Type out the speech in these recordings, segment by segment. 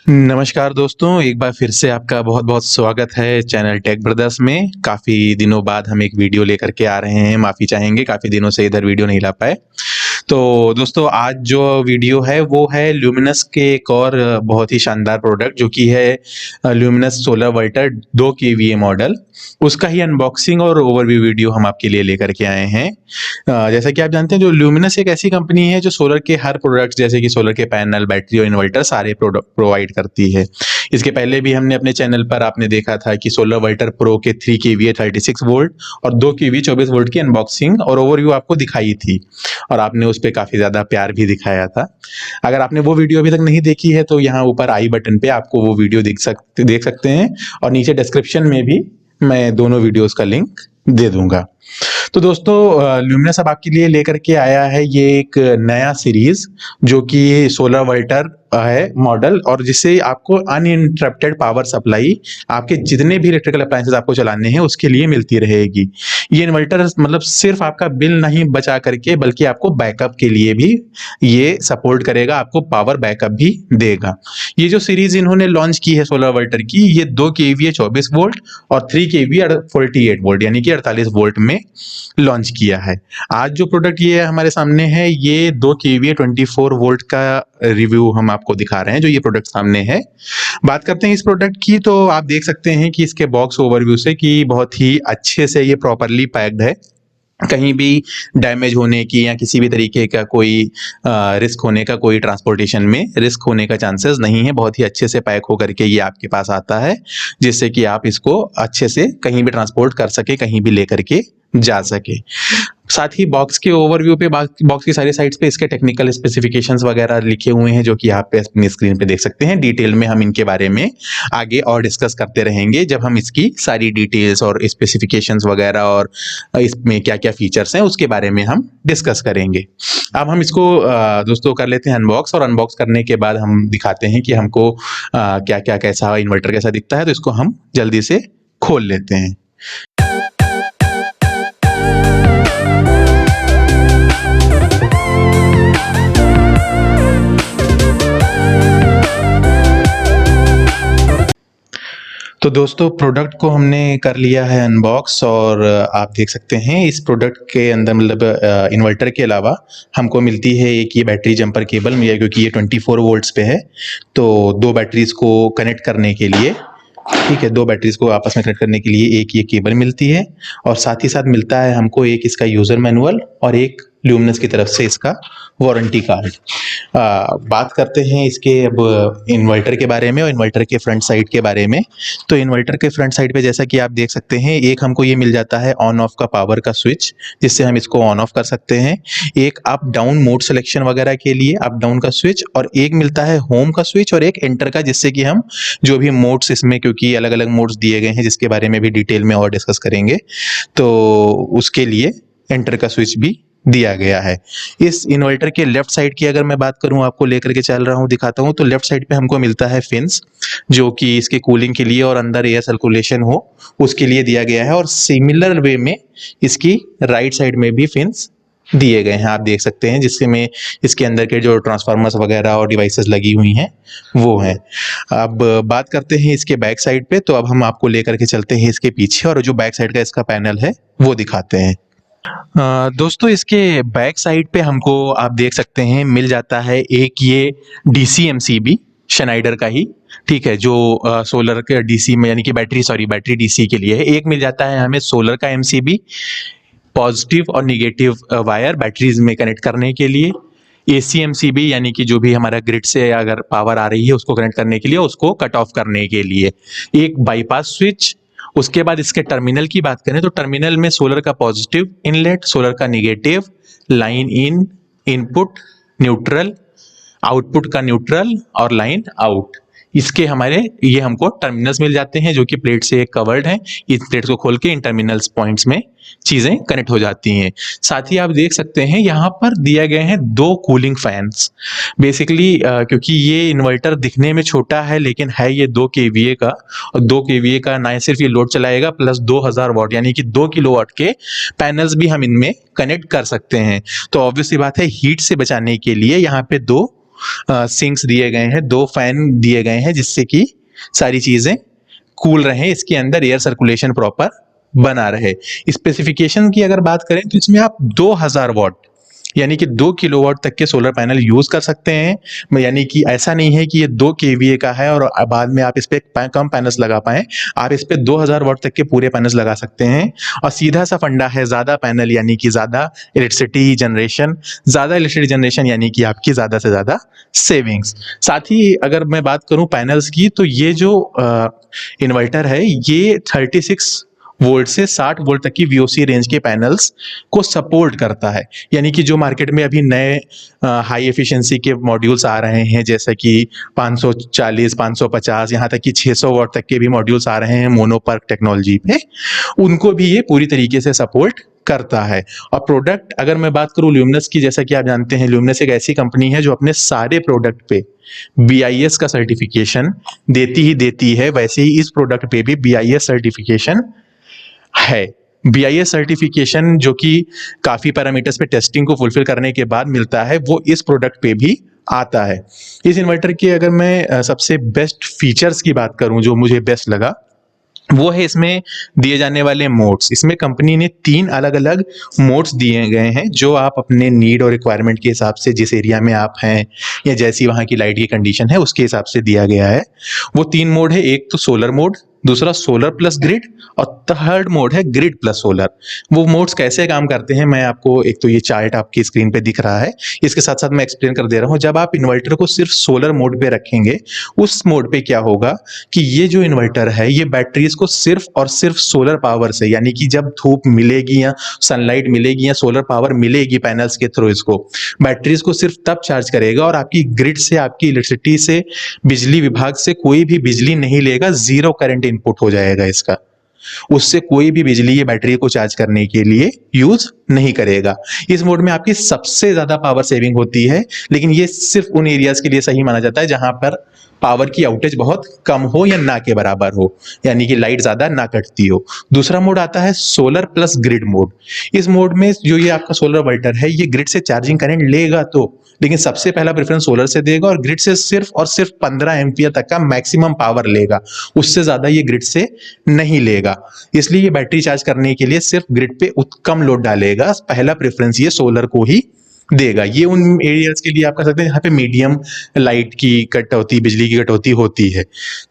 नमस्कार दोस्तों, एक बार फिर से आपका बहुत-बहुत स्वागत है चैनल टेक ब्रदर्स में। काफ़ी दिनों बाद हम एक वीडियो लेकर के आ रहे हैं, माफ़ी चाहेंगे काफ़ी दिनों से इधर वीडियो नहीं ला पाए। तो दोस्तों आज जो वीडियो है वो है ल्यूमिनस के एक और बहुत ही शानदार प्रोडक्ट जो कि है ल्यूमिनस सोलर वर्टर 2 केवीए मॉडल। उसका ही अनबॉक्सिंग और ओवरव्यू वीडियो हम आपके लिए लेकर के आए हैं। जैसा कि आप जानते हैं जो ल्यूमिनस एक ऐसी कंपनी है जो सोलर के हर प्रोडक्ट्स जैसे कि सोलर के पैनल, बैटरी और इन्वर्टर सारे प्रोडक्ट प्रोवाइड करती है। इसके पहले भी हमने अपने चैनल पर आपने देखा था कि सोलर वर्टर प्रो के 3 केवीए 36 वोल्ट और 2 केवीए 24 वोल्ट की अनबॉक्सिंग और ओवरव्यू आपको दिखाई थी और आपने उस पे काफ़ी ज़्यादा प्यार भी दिखाया था। अगर आपने वो वीडियो अभी तक नहीं देखी है तो यहाँ ऊपर आई बटन पे आपको वो वीडियो देख सकते हैं और नीचे डिस्क्रिप्शन में भी मैं दोनों वीडियोस का लिंक दे दूंगा। तो दोस्तों ल्यूमिनस अब आपके लिए लेकर के आया है ये एक नया सीरीज जो कि सोलर वर्टर है मॉडल और जिससे आपको अनइंटरप्टेड पावर सप्लाई आपके जितने भी इलेक्ट्रिकल अप्लायंसेस आपको चलाने हैं उसके लिए मिलती रहेगी। ये इन्वर्टर मतलब सिर्फ आपका बिल नहीं बचा करके बल्कि आपको बैकअप के लिए भी ये सपोर्ट करेगा, आपको पावर बैकअप भी देगा। ये जो सीरीज इन्होंने लॉन्च की है सोलर वर्टर की, ये 2 केवीए 24 वोल्ट और 3 केवीए 48 वोल्ट यानी कि 48 वोल्ट में लॉन्च किया है। आज जो प्रोडक्ट ये हमारे सामने है ये 2 केवीए 24 वोल्ट का रिव्यू हम आपको दिखा रहे हैं जो ये प्रोडक्ट सामने है। बात करते हैं इस प्रोडक्ट की तो आप देख सकते हैं कि इसके बॉक्स ओवरव्यू से कि बहुत ही अच्छे से ये प्रॉपरली पैक्ड है। कहीं भी डैमेज होने की या किसी भी तरीके का कोई रिस्क होने का कोई ट्रांसपोर्टेशन में रिस्क होने का चांसेस नहीं है। बहुत ही अच्छे से पैक होकर के ये आपके पास आता है जिससे कि आप इसको अच्छे से कहीं भी ट्रांसपोर्ट कर सके, कहीं भी लेकर के जा सके। साथ ही बॉक्स के ओवरव्यू पे बॉक्स की सारी साइड्स पे इसके टेक्निकल स्पेसिफिकेशंस वगैरह लिखे हुए हैं जो कि आप पे अपनी स्क्रीन पे देख सकते हैं। डिटेल में हम इनके बारे में आगे और डिस्कस करते रहेंगे जब हम इसकी सारी डिटेल्स और स्पेसिफिकेशंस वगैरह और इसमें क्या-क्या फीचर्स हैं उसके बारे में हम डिस्कस करेंगे। अब हम इसको दोस्तों कर लेते हैं अनबॉक्स और अनबॉक्स करने के बाद हम दिखाते हैं कि हमको क्या-क्या कैसा इन्वर्टर कैसा दिखता है, तो इसको हम जल्दी से खोल लेते हैं। तो दोस्तों प्रोडक्ट को हमने कर लिया है अनबॉक्स और आप देख सकते हैं इस प्रोडक्ट के अंदर मतलब इन्वर्टर के अलावा हमको मिलती है एक ये बैटरी जंपर केबल मिला क्योंकि ये 24 वोल्ट्स पे है। तो 2 बैटरीज को कनेक्ट करने के लिए, ठीक है, 2 बैटरीज को आपस में कनेक्ट करने के लिए एक ये केबल मिलती है और साथ ही साथ मिलता है हमको एक इसका यूजर मैनुअल और एक ल्यूमिनस की तरफ से इसका वारंटी कार्ड। बात करते हैं इसके अब इन्वर्टर के बारे में और इन्वर्टर के फ्रंट साइड के बारे में। तो इन्वर्टर के फ्रंट साइड पे जैसा कि आप देख सकते हैं एक हमको ये मिल जाता है ऑन ऑफ का पावर का स्विच जिससे हम इसको ऑन ऑफ कर सकते हैं। एक अप डाउन मोड सिलेक्शन वगैरह के लिए अप डाउन का स्विच और एक मिलता है होम का स्विच और एक एंटर का जिससे कि हम जो भी मोड्स इसमें क्योंकि अलग-अलग मोड्स दिए गए हैं जिसके बारे में भी डिटेल में और डिस्कस करेंगे तो उसके लिए एंटर का स्विच भी दिया गया है। इस इन्वर्टर के लेफ्ट साइड की अगर मैं बात करूं आपको लेकर के चल रहा हूं दिखाता हूं तो लेफ्ट साइड पे हमको मिलता है फिन्स जो कि इसके कूलिंग के लिए और अंदर एयर सर्कुलेशन हो उसके लिए दिया गया है और सिमिलर वे में इसकी राइट साइड में भी फिन्स दिए गए हैं, आप देख सकते हैं जिससे में इसके अंदर के जो ट्रांसफार्मर्स वगैरह और डिवाइसेस लगी हुई हैं वो हैं। अब बात करते हैं इसके बैक साइड पे, तो अब हम आपको लेकर के चलते हैं इसके पीछे और जो बैक साइड का इसका पैनल है वो दिखाते हैं। दोस्तों इसके बैक साइड पे हमको आप देख सकते हैं मिल जाता है एक ये डीसी-एमसीबी शनाइडर का ही, ठीक है, जो सोलर के डीसी में यानी कि बैटरी डीसी के लिए है। एक मिल जाता है हमें सोलर का एमसीबी पॉजिटिव और निगेटिव वायर बैटरीज में कनेक्ट करने के लिए, एसी-एमसीबी यानी कि जो भी हमारा ग्रिड से अगर पावर आ रही है उसको कनेक्ट करने के लिए, उसको कट ऑफ करने के लिए, एक बाईपास स्विच। उसके बाद इसके टर्मिनल की बात करें तो टर्मिनल में सोलर का पॉजिटिव इनलेट, सोलर का negative, line in, input, neutral, output का न्यूट्रल और लाइन आउट। इसके हमारे ये हमको टर्मिनल्स मिल जाते हैं जो कि प्लेट से कवर्ड हैं। इन प्लेट्स को खोल के इन टर्मिनल्स पॉइंट्स में चीजें कनेक्ट हो जाती हैं। साथ ही आप देख सकते हैं यहाँ पर दिए गए हैं 2 कूलिंग फैंस। बेसिकली क्योंकि ये इन्वर्टर दिखने में छोटा है लेकिन है ये 2 केवीए का और 2 केवीए का ना सिर्फ ये लोड चलाएगा प्लस 2000 वाट यानी कि 2 किलोवाट के पैनल्स भी हम इनमें कनेक्ट कर सकते हैं। तो ऑब्वियसली बात है हीट से बचाने के लिए यहाँ पे 2 सिंक्स दिए गए हैं, 2 फैन दिए गए हैं जिससे कि सारी चीजें कूल रहें, इसके अंदर एयर सर्कुलेशन प्रॉपर बना रहे। स्पेसिफिकेशन की अगर बात करें तो इसमें आप 2000 वॉट यानी कि 2 किलोवाट तक के सोलर पैनल यूज कर सकते हैं। यानी कि ऐसा नहीं है कि ये 2 केवीए का है और बाद में आप इस पे कम पैनल्स लगा पाएं। आप इस पे 2000 वॉट तक के पूरे पैनल्स लगा सकते हैं। और सीधा सा फंडा है, ज्यादा पैनल यानी कि ज्यादा इलेक्ट्रिसिटी जनरेशन यानी कि आपकी ज्यादा से ज्यादा सेविंग्स। साथ ही अगर मैं बात करूं पैनल्स की, तो ये जो इन्वर्टर है ये 36 वोल्ट से 60 वोल्ट तक की वीओसी रेंज के पैनल्स को सपोर्ट करता है। यानी कि जो मार्केट में अभी नए हाई एफिशिएंसी के मॉड्यूल्स आ रहे हैं, जैसे कि 540, 550, यहाँ तक कि 600 वॉट तक के भी मॉड्यूल्स आ रहे हैं मोनोपर्क टेक्नोलॉजी पे, उनको भी ये पूरी तरीके से सपोर्ट करता है। और प्रोडक्ट अगर मैं बात करूं ल्यूमिनस की, जैसा कि आप जानते हैं ल्यूमिनस एक ऐसी कंपनी है जो अपने सारे प्रोडक्ट पे BIS का सर्टिफिकेशन देती ही देती है। वैसे ही इस प्रोडक्ट पे भी BIS सर्टिफिकेशन है। BIS सर्टिफिकेशन जो कि काफी पैरामीटर्स पे टेस्टिंग को फुलफिल करने के बाद मिलता है, वो इस प्रोडक्ट पे भी आता है। इस इन्वर्टर की अगर मैं सबसे बेस्ट फीचर्स की बात करूं, जो मुझे बेस्ट लगा, वो है इसमें दिए जाने वाले मोड्स। इसमें कंपनी ने 3 अलग अलग मोड्स दिए गए हैं, जो आप अपने नीड और रिक्वायरमेंट के हिसाब से, जिस एरिया में आप हैं या जैसी वहाँ की लाइट की कंडीशन है उसके हिसाब से दिया गया है। वो 3 मोड है, एक तो सोलर मोड, दूसरा सोलर प्लस ग्रिड और थर्ड मोड है ग्रिड प्लस सोलर। वो मोड्स कैसे काम करते हैं मैं आपको, एक तो ये चार्ट आपकी स्क्रीन पे दिख रहा है, इसके साथ साथ मैं एक्सप्लेन कर दे रहा हूँ। जब आप इन्वर्टर को सिर्फ सोलर मोड पे रखेंगे, उस मोड पे क्या होगा कि ये जो इन्वर्टर है ये बैटरीज को सिर्फ और सिर्फ सोलर पावर से, यानी कि जब धूप मिलेगी या सनलाइट मिलेगी या सोलर पावर मिलेगी पैनल्स के थ्रू, इसको बैटरीज को सिर्फ तब चार्ज करेगा। और आपकी ग्रिड से, आपकी इलेक्ट्रिसिटी से, बिजली विभाग से कोई भी बिजली नहीं लेगा, जीरो करंट इनपुट हो जाएगा इसका। उससे कोई भी बिजली ये बैटरी को चार्ज करने के लिए यूज नहीं करेगा। इस मोड में आपकी सबसे ज्यादा पावर सेविंग होती है, लेकिन ये सिर्फ उन एरियाज के लिए सही माना जाता है जहां पर पावर की आउटेज बहुत कम हो या ना के बराबर हो, यानी कि लाइट ज्यादा ना कटती हो। दूसरा मोड आता है सोलर प्लस ग्रिड मोड। इस मोड में जो ये आपका सोलर इन्वर्टर है ये ग्रिड से चार्जिंग करंट लेगा तो, लेकिन सबसे पहला प्रेफरेंस सोलर से देगा और ग्रिड से सिर्फ और सिर्फ 15 एम्पियर तक का मैक्सिमम पावर लेगा, उससे ज्यादा ये ग्रिड से नहीं लेगा। इसलिए ये बैटरी चार्ज करने के लिए सिर्फ ग्रिड पे कम लोड डालेगा। पहला प्रेफरेंस ये सोलर को ही देगा। ये उन एरियाज के लिए आप कह सकते हैं जहाँ पे मीडियम लाइट की कटौती, बिजली की कटौती होती है।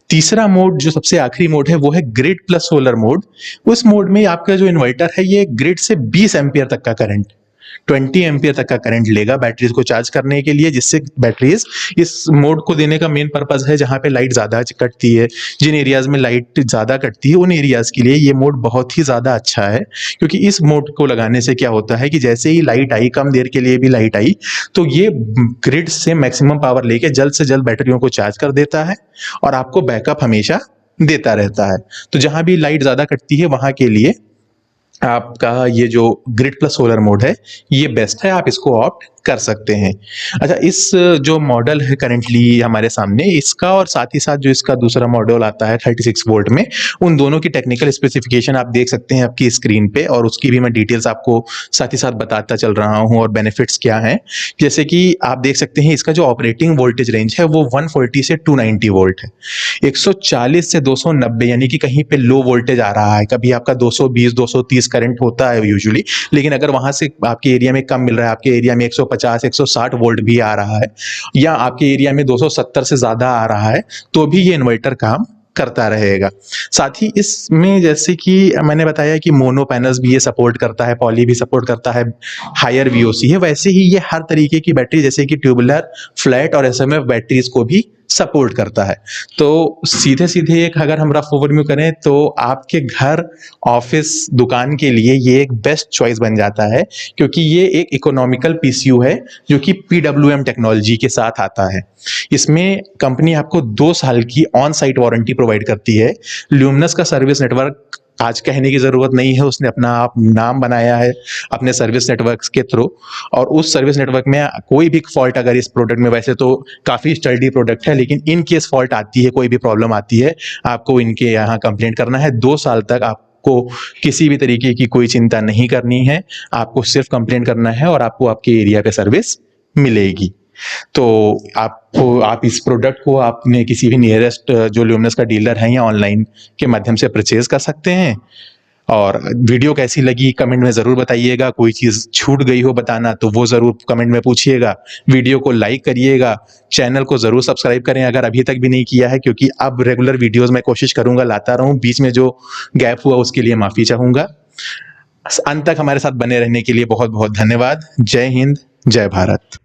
तीसरा मोड जो सबसे आखिरी मोड है वो है ग्रिड प्लस सोलर मोड। उस मोड में आपका जो इन्वर्टर है ये ग्रिड से 20 एम्पियर तक का करंट, 20 एम्पियर तक का करंट लेगा बैटरीज को चार्ज करने के लिए, जिससे बैटरीज, इस मोड को देने का मेन पर्पज है जहां पे लाइट ज्यादा कटती है, जिन एरियाज में लाइट ज्यादा कटती है उन एरियाज के लिए ये मोड बहुत ही ज्यादा अच्छा है। क्योंकि इस मोड को लगाने से क्या होता है कि जैसे ही लाइट आई, कम देर के लिए भी लाइट आई, तो ये ग्रिड से मैक्सिमम पावर लेके जल्द से जल्द बैटरियों को चार्ज कर देता है और आपको बैकअप हमेशा देता रहता है। तो जहां भी लाइट ज्यादा कटती है वहां के लिए आपका ये जो ग्रिड प्लस सोलर मोड है ये बेस्ट है, आप इसको ऑप्ट कर सकते हैं। अच्छा, इस जो मॉडल है करेंटली हमारे सामने, इसका और साथ ही साथ जो इसका दूसरा मॉडल आता है 36 वोल्ट में, उन दोनों की टेक्निकल स्पेसिफिकेशन आप देख सकते हैं आपकी स्क्रीन पे, और उसकी भी मैं डिटेल्स आपको साथ ही साथ बताता चल रहा हूं और बेनिफिट्स क्या हैं। जैसे कि आप देख सकते हैं इसका जो ऑपरेटिंग वोल्टेज रेंज है वो 140 से 290 वोल्ट है। 140 से 290 यानी कि कहीं पे लो वोल्टेज आ रहा है, कभी आपका 220 230 करंट होता है यूजुअली, लेकिन अगर वहां से आपके एरिया में कम मिल रहा है, आपके एरिया में 150 160 वोल्ट भी आ रहा है, या आपके एरिया में 270 से ज्यादा आ रहा है, तो भी ये इन्वर्टर काम करता रहेगा। साथ ही इसमें जैसे कि मैंने बताया कि मोनो पैनल्स भी ये सपोर्ट करता है, पॉली भी सपोर्ट करता है, हायर वीओसी है, वैसे ही ये हर तरीके की बैटरी जैसे कि ट्यूबुलर, फ्लैट और एसएमएफ बैटरीज को भी सपोर्ट करता है। तो सीधे सीधे एक अगर हम रफ ओवरव्यू करें तो आपके घर, ऑफिस, दुकान के लिए ये एक बेस्ट चॉइस बन जाता है, क्योंकि ये एक इकोनॉमिकल पीसीयू है जो कि पीडब्ल्यूएम टेक्नोलॉजी के साथ आता है। इसमें कंपनी आपको 2 साल की ऑन साइट वारंटी प्रोवाइड करती है। ल्यूमिनस का सर्विस नेटवर्क आज कहने की जरूरत नहीं है, उसने अपना आप नाम बनाया है अपने सर्विस नेटवर्क के थ्रू, और उस सर्विस नेटवर्क में कोई भी फॉल्ट अगर इस प्रोडक्ट में, वैसे तो काफी स्टडी प्रोडक्ट है, लेकिन इन केस फॉल्ट आती है, कोई भी प्रॉब्लम आती है, आपको इनके यहाँ कंप्लेंट करना है। 2 साल तक आपको किसी भी तरीके की कोई चिंता नहीं करनी है, आपको सिर्फ कंप्लेंट करना है और आपको आपके एरिया पे सर्विस मिलेगी। तो आप इस प्रोडक्ट को आपने किसी भी नियरेस्ट जो ल्यूमिनस का डीलर है या ऑनलाइन के माध्यम से परचेज कर सकते हैं। और वीडियो कैसी लगी कमेंट में ज़रूर बताइएगा। कोई चीज़ छूट गई हो बताना तो वो ज़रूर कमेंट में पूछिएगा। वीडियो को लाइक करिएगा, चैनल को ज़रूर सब्सक्राइब करें अगर अभी तक भी नहीं किया है, क्योंकि अब रेगुलर वीडियोज़ मैं कोशिश करूँगा लाता रहूँ। बीच में जो गैप हुआ उसके लिए माफ़ी चाहूँगा। अंत तक हमारे साथ बने रहने के लिए बहुत-बहुत धन्यवाद। जय हिंद, जय भारत।